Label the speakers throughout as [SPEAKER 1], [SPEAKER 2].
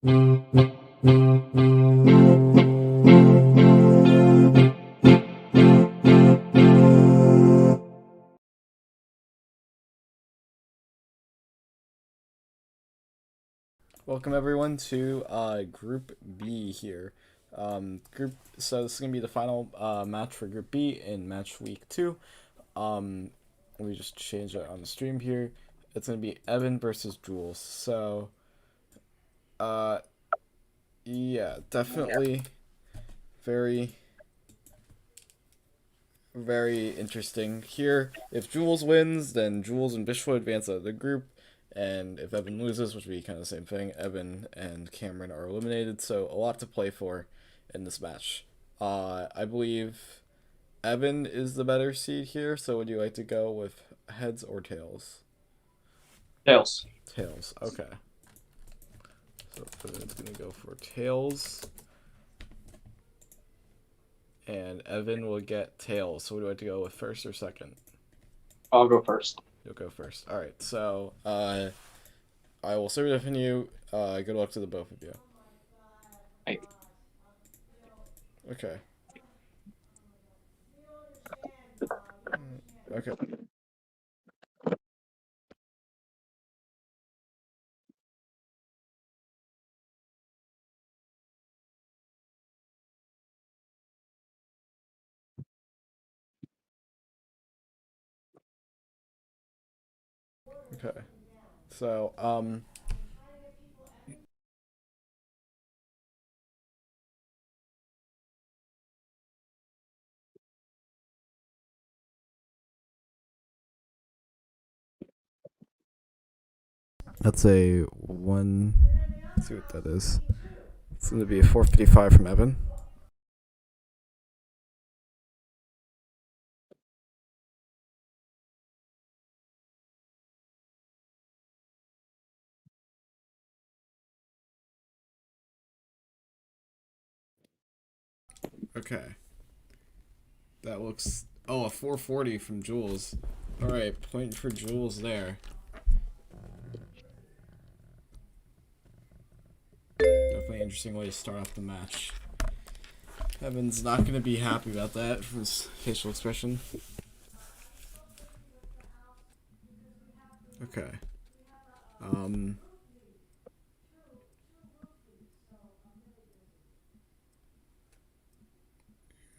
[SPEAKER 1] Welcome everyone to Group B here. So this is gonna be the final match for Group B in match week 2. Let me just change it on the stream here. It's gonna be Evan versus Jules. So, uh, yeah, definitely very, very interesting here. If Jules wins, then Jules and Vishwa advance out of the group. And if Evan loses, which would be kind of the same thing, Evan and Cameron are eliminated. So a lot to play for in this match. I believe Evan is the better seed here. So would you like to go with heads or tails?
[SPEAKER 2] Tails.
[SPEAKER 1] Tails. Okay. So Evan's gonna go for tails, and Evan will get tails. So would you like to go with first or second?
[SPEAKER 2] I'll go first.
[SPEAKER 1] You'll go first. All right. So I will serve it in you. Good luck to the both of you.
[SPEAKER 2] Hey.
[SPEAKER 1] Okay. Okay. Okay. So, that's a one. Let's see what that is. It's going to be a 455 from Evan. Okay. That looks. Oh, a 440 from Jules. Alright, point for Jules there. Definitely an interesting way to start off the match. Evan's not going to be happy about that from his facial expression. Okay.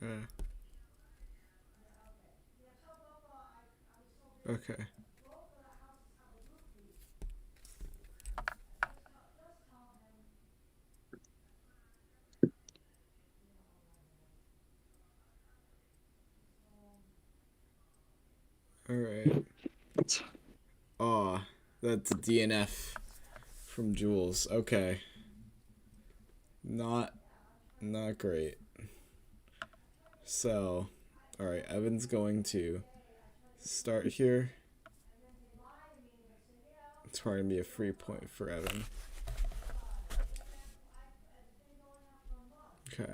[SPEAKER 1] Okay. Okay. Alright. Oh, that's a DNF from Jules. Okay. Not great. So, alright, Evan's going to start here. It's probably gonna be a free point for Evan. Okay.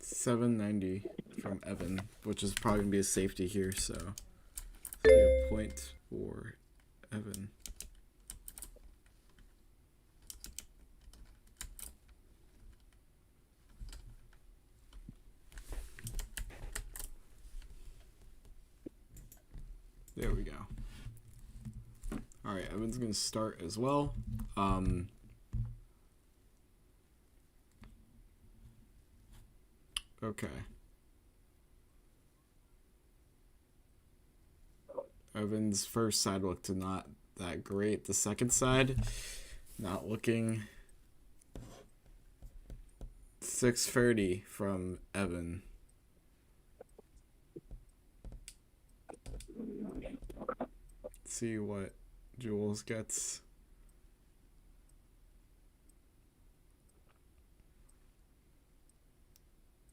[SPEAKER 1] $790 from Evan, which is probably gonna be a safety here, so a point for Evan. There we go. Alright, Evan's gonna start as well. Okay. Evan's first side looked not that great. The second side, not looking. 630 from Evan. Let's see what Jules gets.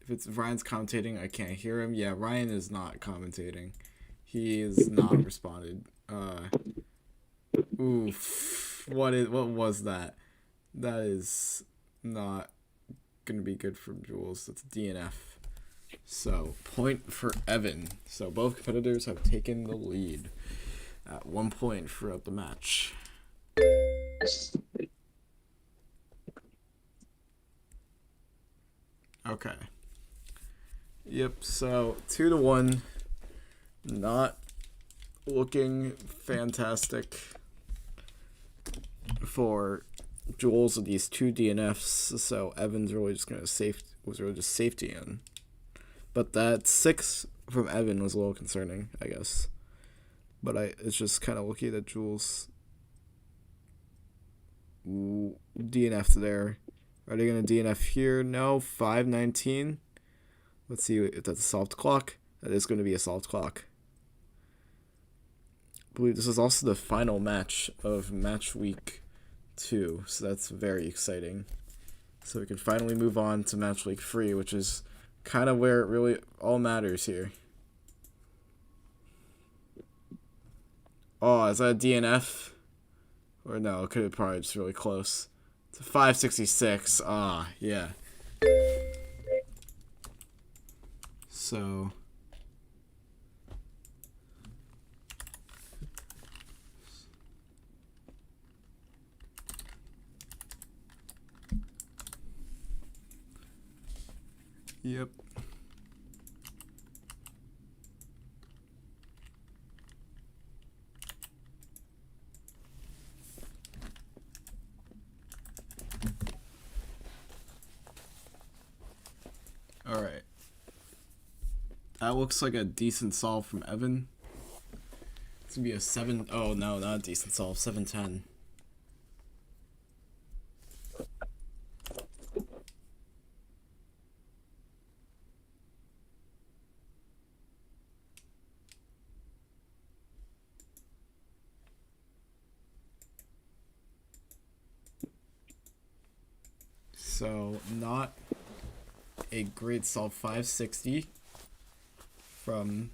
[SPEAKER 1] If it's Ryan's commentating, I can't hear him. Yeah, Ryan is not commentating. He is not responded. Oof. What was that? That is not gonna be good for Jules. That's DNF. So point for Evan. So both competitors have taken the lead. at 1 point throughout the match. Okay. Yep, so 2-1. Not looking fantastic for Jules with these 2 DNFs, so Evan's really just was really just safety in. But that 6 from Evan was a little concerning, I guess. But it's just kind of lucky that Jules DNF'd there. Are they going to DNF here? No, 5:19. Let's see if that's a solved clock. That is going to be a solved clock. I believe this is also the final match of match week 2, so that's very exciting. So we can finally move on to match week 3, which is kind of where it really all matters here. Oh, is that a DNF? Or no, it could have probably just really close. It's a 5:66. Ah, yeah. So yep. All right. That looks like a decent solve from Evan. It's gonna be a 7. Oh no, not a decent solve. 7:10. So not a great solve. 560 from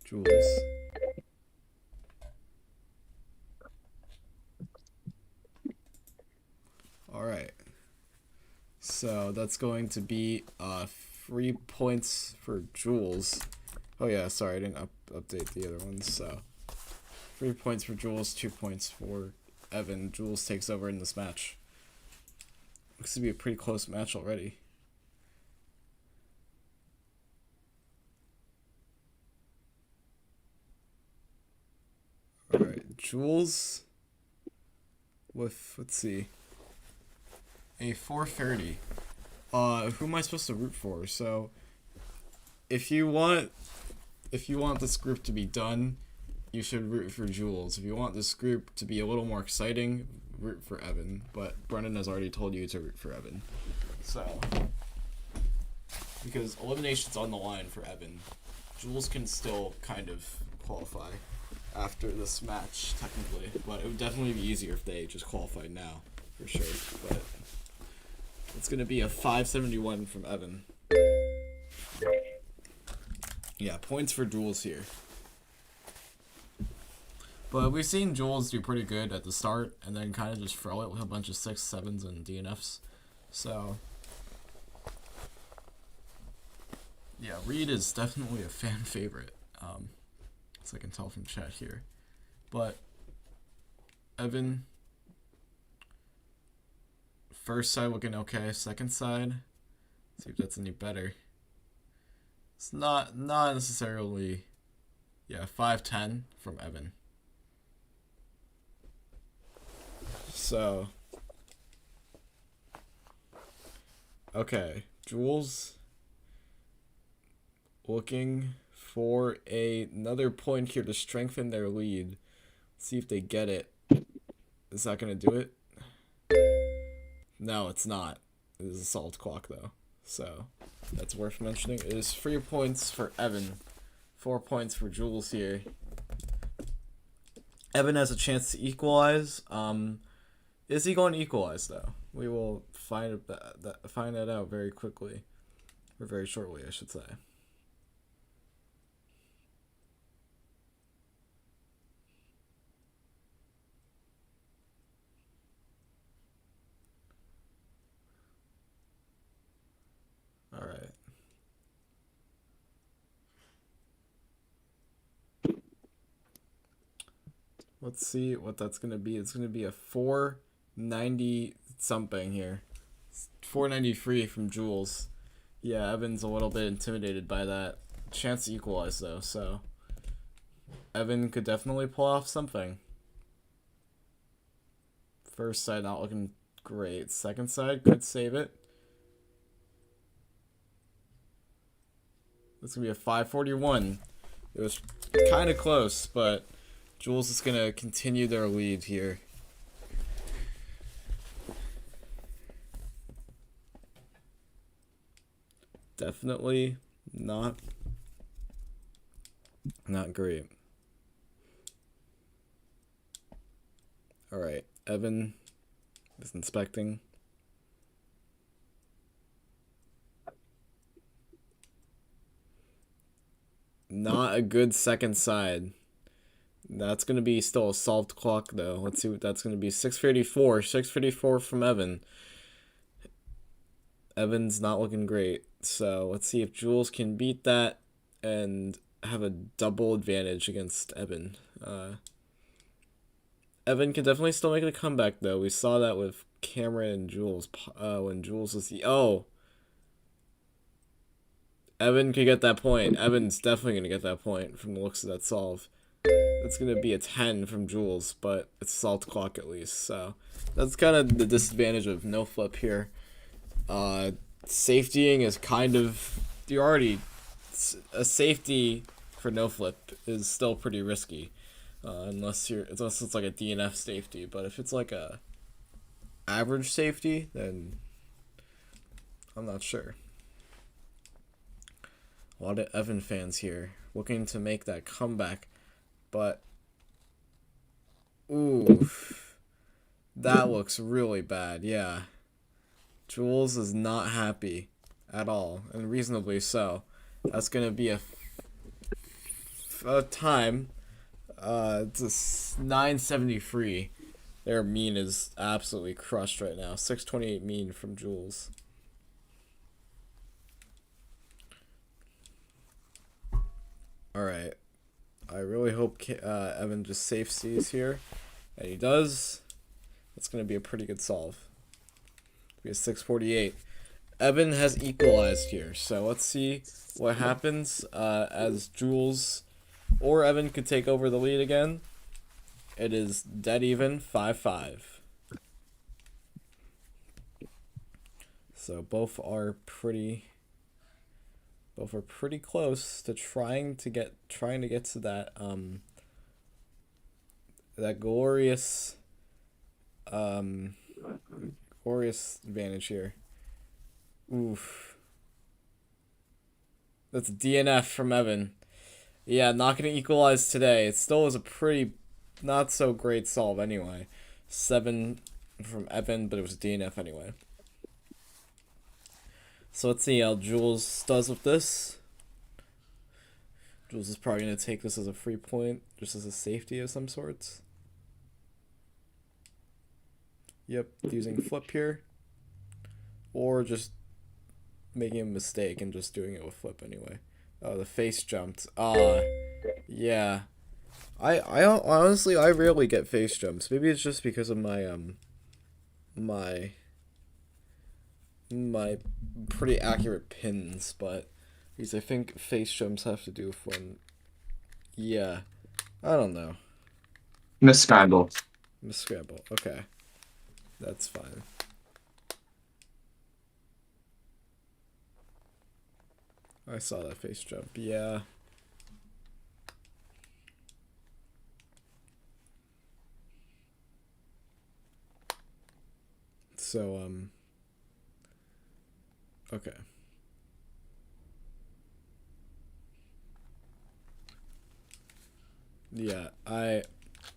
[SPEAKER 1] Jules. All right. So that's going to be 3 points for Jules. Oh yeah, sorry, I didn't update the other ones. So 3 points for Jules, 2 points for Evan. Jules takes over in this match. Looks to be a pretty close match already. Alright, Jules with, let's see, a 430. Who am I supposed to root for? So, if you want this group to be done, you should root for Jules. If you want this group to be a little more exciting, root for Evan. But Brennan has already told you to root for Evan. So, because elimination's on the line for Evan, Jules can still kind of qualify after this match, technically. But it would definitely be easier if they just qualified now, for sure. But it's going to be a 571 from Evan. Yeah, points for Jules here. But we've seen Jules do pretty good at the start, and then kind of just throw it with a bunch of 6s, 7s, and DNFs. So, yeah, Reed is definitely a fan favorite, as I can tell from chat here. But Evan, first side looking okay. Second side, see if that's any better. It's not necessarily, yeah, 5:10 from Evan. So, okay, Jules looking for another point here to strengthen their lead. See if they get it. Is that going to do it? No, it's not. It is a solved clock, though. So, that's worth mentioning. It is 3 points for Evan. 4 points for Jules here. Evan has a chance to equalize. Is he going to equalize, though? We will find that out very quickly. Or very shortly, I should say. Alright. Let's see what that's gonna be. It's gonna be a 490 something here. 493 from Jules. Yeah, Evan's a little bit intimidated by that. Chance to equalize though, so Evan could definitely pull off something. First side not looking great. Second side could save it. It's gonna be a 541. It was kind of close, but Jules is gonna continue their lead here. Definitely not great. All right, Evan is inspecting. Not a good second side. That's going to be still a solved clock, though. Let's see what that's going to be. 654. 654 from Evan. Evan's not looking great. So let's see if Jules can beat that and have a double advantage against Evan. Evan can definitely still make a comeback, though. We saw that with Cameron and Jules when Jules was the... Oh! Evan could get that point. Evan's definitely going to get that point from the looks of that solve. It's going to be a 10 from Jules, but it's solved clock at least. So that's kind of the disadvantage of no flip here. Safetying is kind of... You're already... A safety for no flip is still pretty risky. Unless it's like a DNF safety. But if it's like a average safety, then I'm not sure. A lot of Evan fans here looking to make that comeback, but ooh, that looks really bad. Yeah, Jules is not happy at all, and reasonably so. That's gonna be a time. It's a 973. Their mean is absolutely crushed right now. 628 mean from Jules. Alright. I really hope Evan just safe sees here. And he does. That's going to be a pretty good solve. We have 648. Evan has equalized here. So let's see what happens as Jules or Evan could take over the lead again. It is dead even, 5-5. So both are pretty close to trying to get to that that glorious advantage here. Oof. That's DNF from Evan. Yeah, not gonna equalize today. It still was a pretty not so great solve anyway. 7 from Evan, but it was DNF anyway. So let's see how Jules does with this. Jules is probably going to take this as a free point, just as a safety of some sorts. Yep, using flip here. Or just making a mistake and just doing it with flip anyway. Oh, the face jumped. Yeah. I honestly, I rarely get face jumps. Maybe it's just because of my pretty accurate pins, but because I think face jumps have to do with when... Yeah. I don't know.
[SPEAKER 2] Misscramble.
[SPEAKER 1] Misscramble. Okay. That's fine. I saw that face jump. Yeah. So, okay. Yeah, I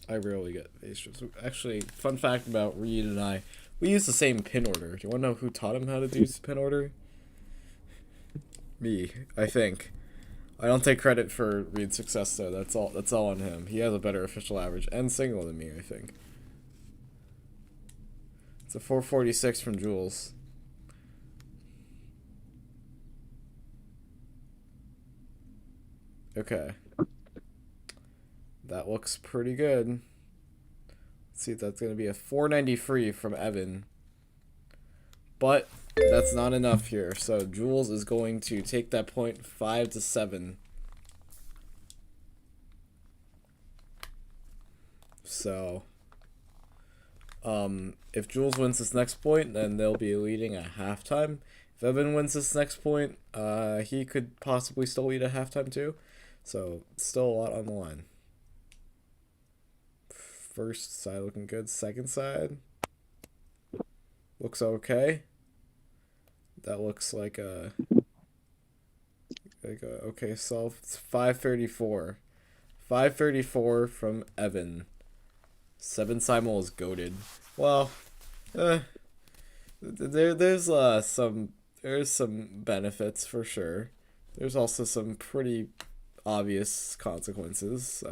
[SPEAKER 1] rarely get face jumps. Actually, fun fact about Reed and I, we use the same pin order. Do you want to know who taught him how to do pin order? Me, I think. I don't take credit for Reed's success though. That's all on him. He has a better official average and single than me, I think. It's a 446 from Jules. Okay. That looks pretty good. Let's see if that's going to be a 493 from Evan. But that's not enough here. So Jules is going to take that point 5-7. So if Jules wins this next point, then they'll be leading at halftime. If Evan wins this next point, he could possibly still lead at halftime too. So still a lot on the line. First side looking good. Second side looks okay. That looks like a okay solve. It's 534. 534 from Evan. 7 simul is goated. Well, there's some benefits for sure. There's also some pretty obvious consequences.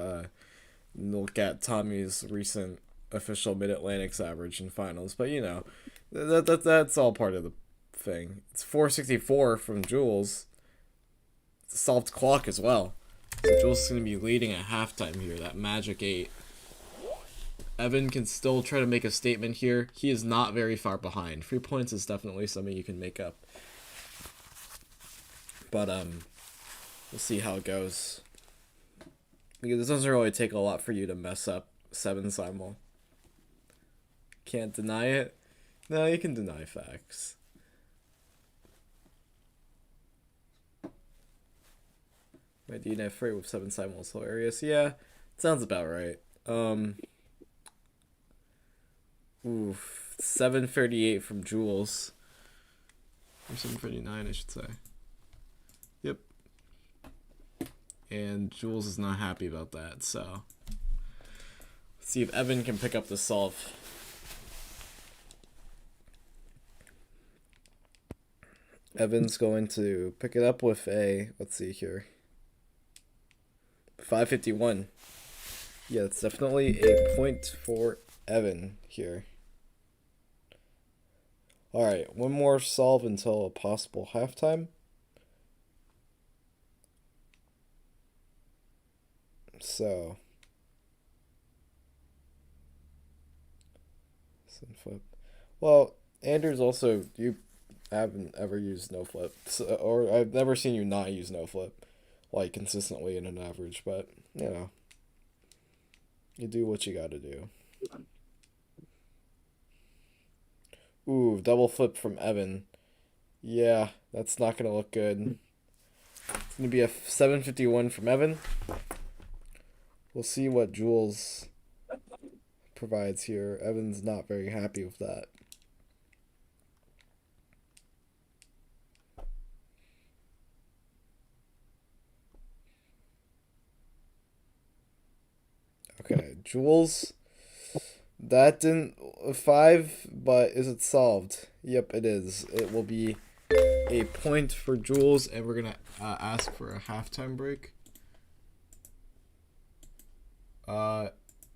[SPEAKER 1] Look at Tommy's recent official Mid-Atlantic's average in finals, but you know, that's all part of the thing. It's 464 from Jules. It's a solved clock as well. So Jules is going to be leading at halftime here, that magic 8. Evan can still try to make a statement here. He is not very far behind. 3 points is definitely something you can make up. But we'll see how it goes. Because it doesn't really take a lot for you to mess up 7 simul. Can't deny it? No, you can deny facts. My DNF free with 7 simul is hilarious. Yeah, sounds about right. 738 from Jules. Or 739, I should say. Yep. And Jules is not happy about that, so let's see if Evan can pick up the solve. Evan's going to pick it up with a, let's see here, 551. Yeah, it's definitely a point for Evan here. Alright, one more solve until a possible halftime. So, flip. Well, Anders also, you haven't ever used no flip, so, or I've never seen you not use no flip, like consistently in an average. But you know, you do what you got to do. Ooh, double flip from Evan. Yeah, that's not gonna look good. It's gonna be a 751 from Evan. We'll see what Jules provides here. Evan's not very happy with that. Okay, Jules. That didn't 5, but is it solved? Yep, it is. It will be a point for Jules, and we're gonna ask for a halftime break.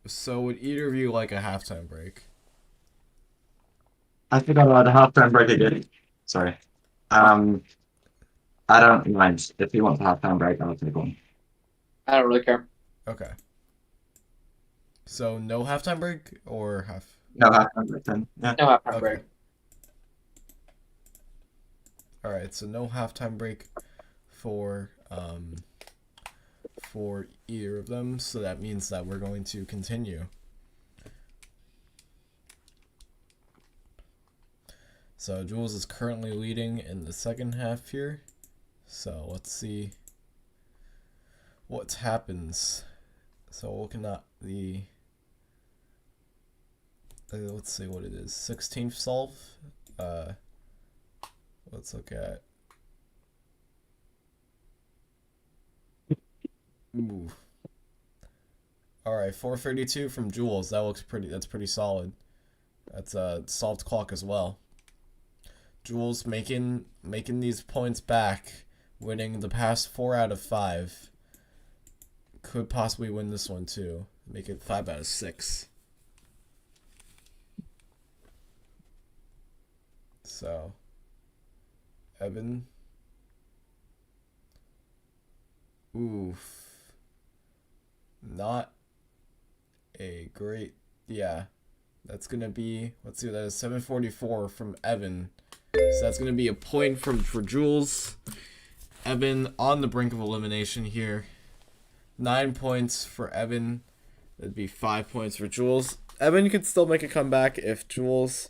[SPEAKER 1] So would either of you like a halftime break?
[SPEAKER 2] I think I'm allowed a halftime break again. Sorry. I don't mind. If you want a halftime break, I'll take one.
[SPEAKER 3] I don't really care.
[SPEAKER 1] Okay. So no halftime break or half?
[SPEAKER 2] No halftime break then. Yeah.
[SPEAKER 3] No halftime
[SPEAKER 1] Okay.
[SPEAKER 3] break.
[SPEAKER 1] All right. So no halftime break for either of them. So that means that we're going to continue. So Jules is currently leading in the second half here. So let's see what happens. So looking at the let's see what it is. 16th solve. Let's look at. Ooh. All right, 432 from Jules. That looks pretty. That's pretty solid. That's a solved clock as well. Jules making these points back, winning the past 4 out of 5. Could possibly win this one too. Make it 5 out of 6. So, Evan. Oof. Not a great, yeah. That's going to be, let's see what that is, 744 from Evan. So that's going to be a point for Jules. Evan on the brink of elimination here. 9 points for Evan. That'd be 5 points for Jules. Evan could still make a comeback if Jules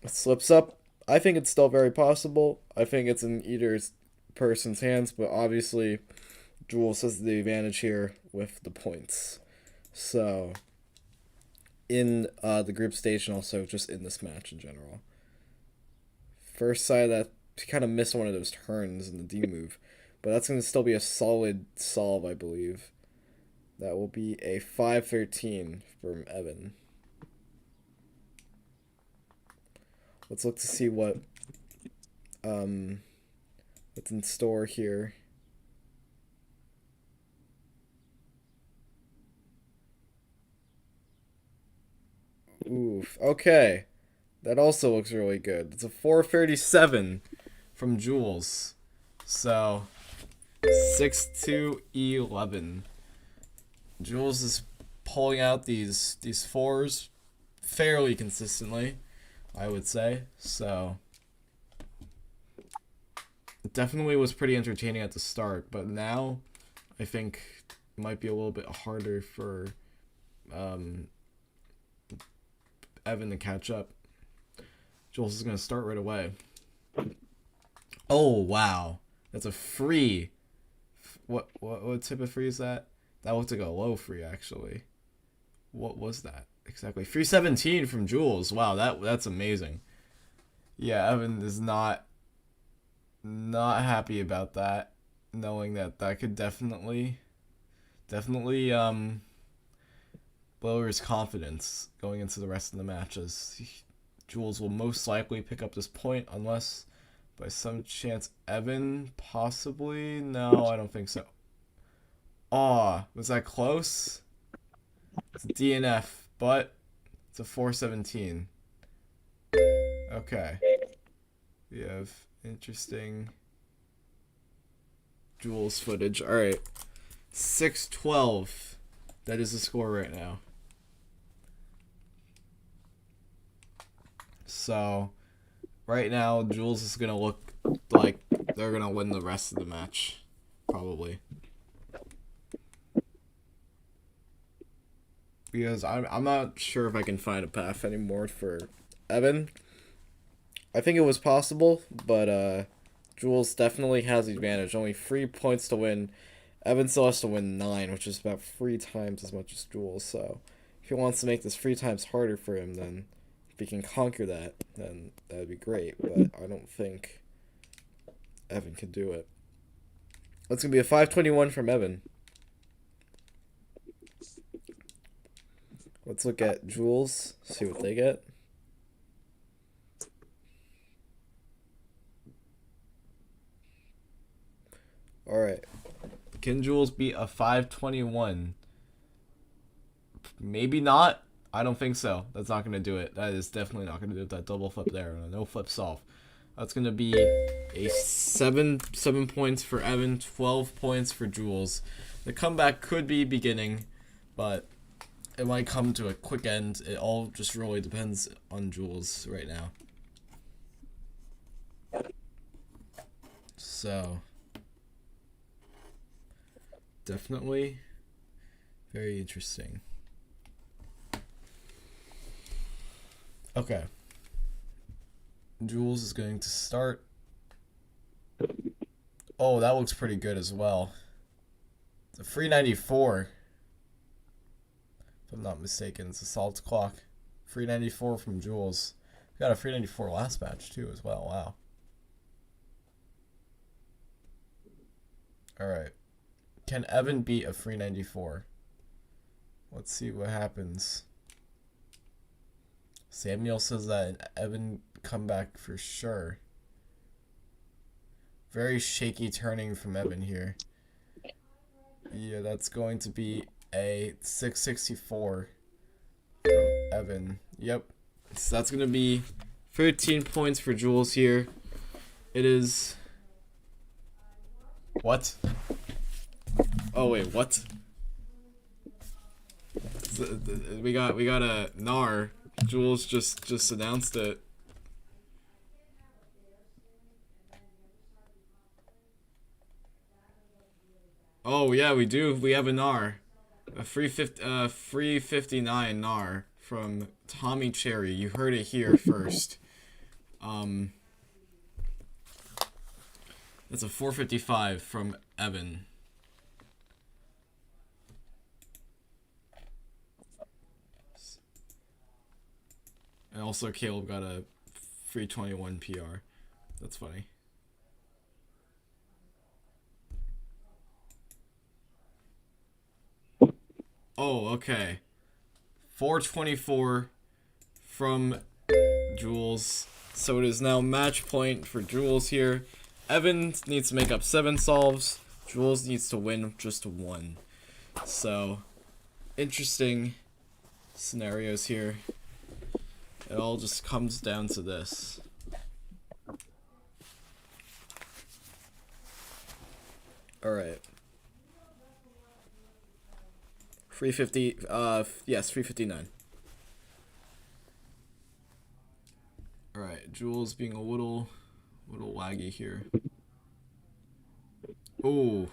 [SPEAKER 1] slips up. I think it's still very possible. I think it's in either person's hands, but obviously Jules has the advantage here with the points. So, in the group stage and also just in this match in general. First side that kind of missed one of those turns in the D move, but that's going to still be a solid solve, I believe. That will be a 5-13 from Evan. Let's look to see what's in store here. Oof. Okay. That also looks really good. It's a 437 from Jules. So 6-2-11. Jules is pulling out these fours fairly consistently, I would say. So it definitely was pretty entertaining at the start, but now I think it might be a little bit harder for Evan to catch up. Jules is going to start right away. Oh, wow. That's a free. What type of free is that? That looks like a low free, actually. What was that? Exactly. 317 from Jules. Wow, that's amazing. Yeah, Evan is not happy about that, knowing that could definitely lower his confidence going into the rest of the matches. Jules will most likely pick up this point unless by some chance Evan possibly. No, I don't think so. Aw, was that close? It's a DNF, but it's a 417. Okay. We have interesting Jules footage. Alright. 6-12. That is the score right now. So, right now, Jules is going to look like they're going to win the rest of the match. Probably. Because I'm not sure if I can find a path anymore for Evan. I think it was possible, but Jules definitely has the advantage. Only 3 points to win. Evan still has to win 9, which is about 3 times as much as Jules. So if he wants to make this 3 times harder for him, then if he can conquer that, then that would be great. But I don't think Evan can do it. That's going to be a 521 from Evan. Let's look at Jules, see what they get. Alright. Can Jules beat a 521? Maybe not. I don't think so. That's not going to do it. That is definitely not going to do it. That double flip there. No flip solve. That's going to be a 7 points for Evan, 12 points for Jules. The comeback could be beginning, but it might come to a quick end. It all just really depends on Jules right now. So, definitely very interesting. Okay. Jules is going to start. Oh, that looks pretty good as well. It's a 394. If I'm not mistaken, it's a salt clock. 394 from Jules. We got a 394 last match too as well. Wow. Alright. Can Evan beat a 394? Let's see what happens. Samuel says that an Evan comeback for sure. Very shaky turning from Evan here. Yeah, that's going to be a 664 from Evan. Yep. So that's going to be 13 points for Jules here. It is... What? Oh, wait, what? So, we got a Nar Jules just announced it. Oh yeah, we do. We have a NAR, a free 59 NAR from Tommy Cherry. You heard it here first. That's a 455 from Evan. And also Caleb got a free 21 PR. That's funny. Oh, okay. 424 from Jules. So it is now match point for Jules here. Evan needs to make up 7 solves. Jules needs to win just 1. So, interesting scenarios here. It all just comes down to this. Alright. 350, yes, 359. Alright, Jules being a little laggy here. Ooh.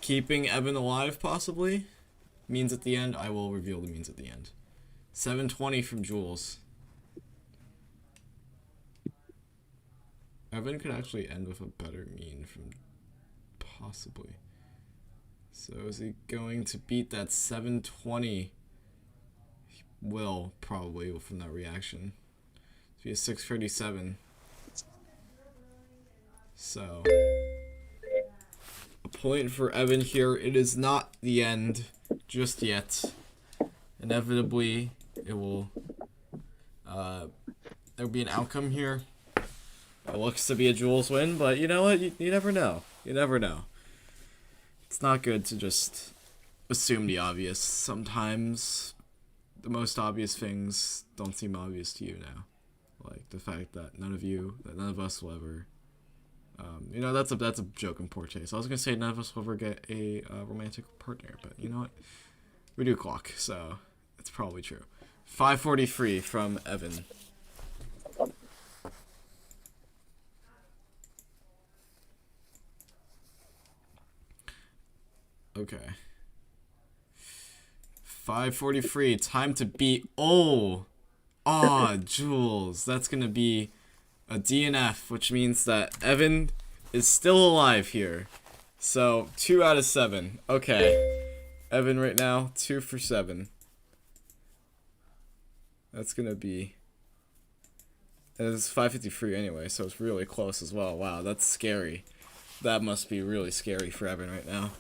[SPEAKER 1] Keeping Evan alive, possibly? Means at the end. I will reveal the means at the end. 720 from Jules. Evan could actually end with a better mean from... possibly. So is he going to beat that 720? He will, probably, from that reaction. It'll be a 637. So... a point for Evan here. It is not the end just yet. Inevitably, it will... there will be an outcome here. It looks to be a Jules win, but you know what? You never know. You never know. It's not good to just assume the obvious. Sometimes the most obvious things don't seem obvious to you now. Like the fact that none of us will ever... you know, that's a joke in poor taste. I was gonna say none of us will ever get a romantic partner, but you know what? We do clock, so it's probably true. 543 from Evan. Okay. 543. Time to beat. Oh, Jules. That's gonna be a DNF, which means that Evan is still alive here. So 2 out of 7. Okay. Evan right now 2 for 7. That's gonna be. And it's 553 anyway, so it's really close as well. Wow, that's scary. That must be really scary for Evan right now.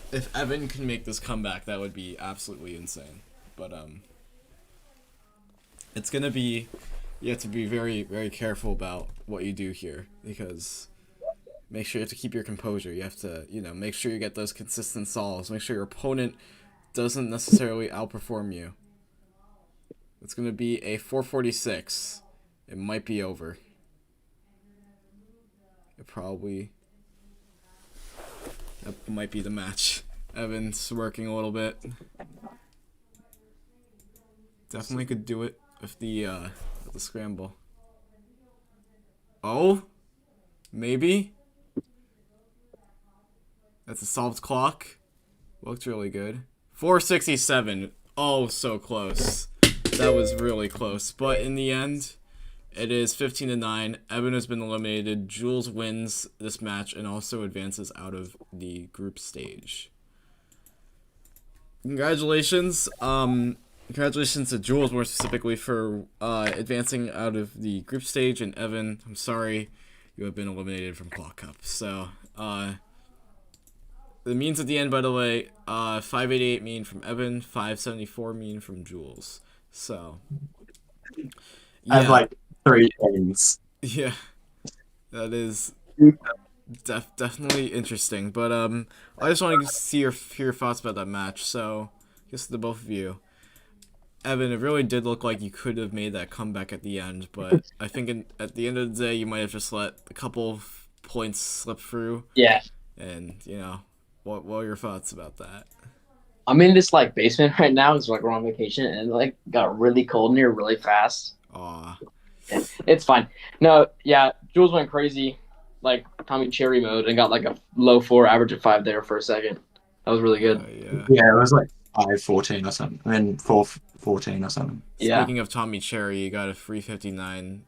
[SPEAKER 1] If Evan can make this comeback, that would be absolutely insane. But it's gonna be. You have to be very, very careful about what you do here, because make sure you have to keep your composure. You have to, make sure you get those consistent solves. Make sure your opponent doesn't necessarily outperform you. It's going to be a 446. It might be over. That might be the match. Evan's working a little bit. Definitely could do it with the scramble. Oh? Maybe? That's a solved clock. Looked really good. 467. Oh, so close. That was really close. But in the end, it is 15-9. Evan has been eliminated. Jules wins this match and also advances out of the group stage. Congratulations. Congratulations to Jules, more specifically, for advancing out of the group stage, and Evan, I'm sorry, you have been eliminated from Clock Cup. So, the means at the end, by the way, 588 mean from Evan, 574 mean from Jules. So, yeah.
[SPEAKER 2] I have like 3 things.
[SPEAKER 1] Yeah, that is definitely interesting. But I just want to hear your thoughts about that match. So, I guess to both of you. Evan, it really did look like you could have made that comeback at the end, but I think at the end of the day, you might have just let a couple of points slip through.
[SPEAKER 3] Yeah.
[SPEAKER 1] And, what are your thoughts about that?
[SPEAKER 3] I'm in this like basement right now. It's like we're on vacation and like got really cold in here really fast.
[SPEAKER 1] Aw.
[SPEAKER 3] It's fine. No, yeah, Jules went crazy, like Tommy Cherry mode, and got like a low 4, average of 5 there for a second. That was really good.
[SPEAKER 1] Yeah.
[SPEAKER 2] Yeah, it was like 5:14 or something. I mean 4:14 or something.
[SPEAKER 3] Yeah.
[SPEAKER 1] Speaking of Tommy Cherry, you got a 359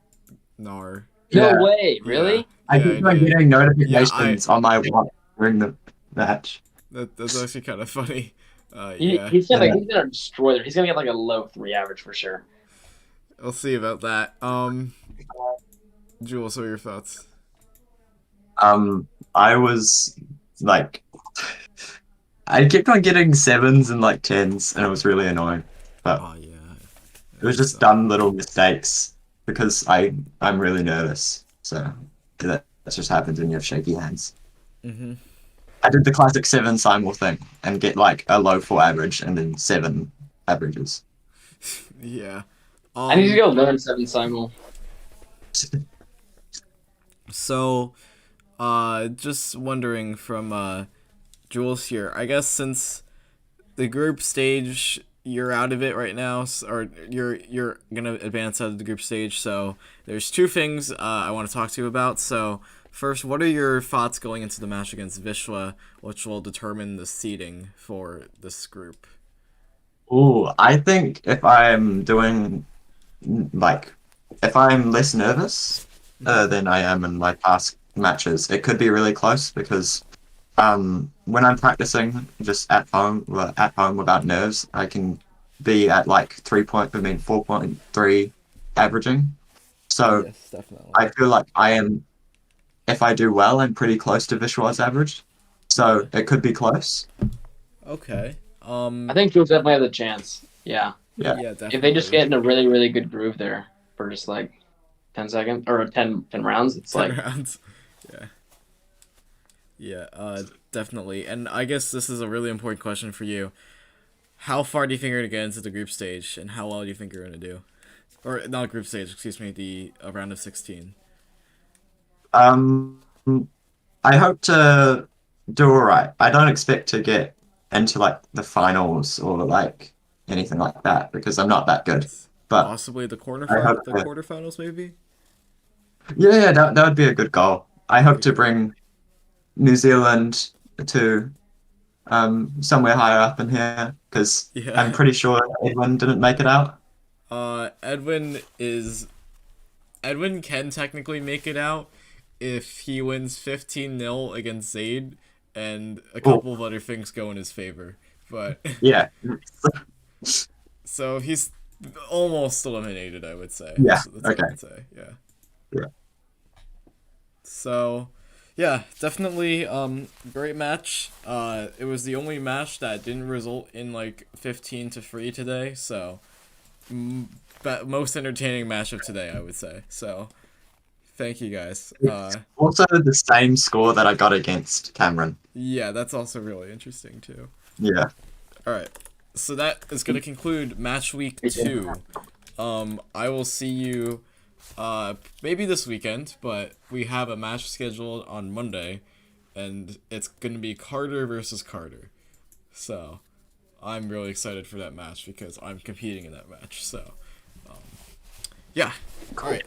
[SPEAKER 1] NAR.
[SPEAKER 3] No
[SPEAKER 2] Yeah.
[SPEAKER 3] way, really?
[SPEAKER 2] I
[SPEAKER 1] Yeah,
[SPEAKER 2] keep
[SPEAKER 1] I
[SPEAKER 2] on
[SPEAKER 1] did.
[SPEAKER 2] getting notifications on my watch during the match.
[SPEAKER 1] That's actually kind of funny.
[SPEAKER 3] He,
[SPEAKER 1] Yeah,
[SPEAKER 3] he's gonna
[SPEAKER 2] Yeah.
[SPEAKER 3] he's gonna destroy there. He's gonna get like a low 3 average for sure.
[SPEAKER 1] we'll see about that. Jules, what are your thoughts?
[SPEAKER 2] I was like, I kept on getting 7s and like 10s, and it was really annoying. But
[SPEAKER 1] Oh yeah.
[SPEAKER 2] it was just dumb little mistakes because I'm really nervous. So that just happens when you have shaky hands.
[SPEAKER 1] Mhm.
[SPEAKER 2] I did the classic 7 simul thing and get like a low 4 average and then 7 averages.
[SPEAKER 1] Yeah.
[SPEAKER 3] I need to go learn 7 simul.
[SPEAKER 1] So, just wondering from Jules here. I guess since the group stage, you're out of it right now, or you're gonna advance out of the group stage. So there's two things I want to talk to you about. So first, what are your thoughts going into the match against Vishwa, which will determine the seeding for this group?
[SPEAKER 2] Ooh, I think if I'm doing like if I'm less nervous than I am in my past matches, it could be really close because when I'm practicing just at home without nerves, I can be at like 4.3 averaging. So
[SPEAKER 1] Yes, definitely.
[SPEAKER 2] I feel like if I do well, I'm pretty close to Vishwa's average. So it could be close.
[SPEAKER 1] Okay.
[SPEAKER 3] I think Jules definitely has a chance. Yeah.
[SPEAKER 2] Yeah.
[SPEAKER 1] Yeah, definitely.
[SPEAKER 3] If they just get in a really, really good groove there for just like 10 seconds or 10 rounds, it's
[SPEAKER 1] 10
[SPEAKER 3] like
[SPEAKER 1] rounds. Yeah. Yeah, definitely. And I guess this is a really important question for you. How far do you think you're going to get into the group stage, and how well do you think you're going to do? Or, not group stage, excuse me, the round of 16.
[SPEAKER 2] Um, I hope to do all right. I don't expect to get into like the finals or like anything like that because I'm not that good. But
[SPEAKER 1] Possibly the
[SPEAKER 2] I hope to,
[SPEAKER 1] quarterfinals, maybe?
[SPEAKER 2] yeah, that would be a good goal. I hope to
[SPEAKER 1] Okay.
[SPEAKER 2] bring New Zealand to somewhere higher up in here because I'm
[SPEAKER 1] Yeah.
[SPEAKER 2] pretty sure Edwin didn't make it out.
[SPEAKER 1] Edwin is... Edwin can technically make it out if he wins 15-0 against Zayd and a
[SPEAKER 2] Oh,
[SPEAKER 1] couple of other things go in his favor. But...
[SPEAKER 2] yeah,
[SPEAKER 1] So he's almost eliminated, I would say.
[SPEAKER 2] yeah,
[SPEAKER 1] That's what I
[SPEAKER 2] okay,
[SPEAKER 1] would say. Yeah.
[SPEAKER 2] yeah.
[SPEAKER 1] So, yeah, definitely great match. It was the only match that didn't result in like 15-3 today. So, most entertaining match of today, I would say. So, thank you guys.
[SPEAKER 2] It's also the same score that I got against Cameron.
[SPEAKER 1] Yeah, that's also really interesting too.
[SPEAKER 2] Yeah.
[SPEAKER 1] All right. So that is going to conclude match week 2. I will see you maybe this weekend, but we have a match scheduled on Monday, and it's going to be Carter versus Carter. So I'm really excited for that match because I'm competing in that match. So yeah. All right.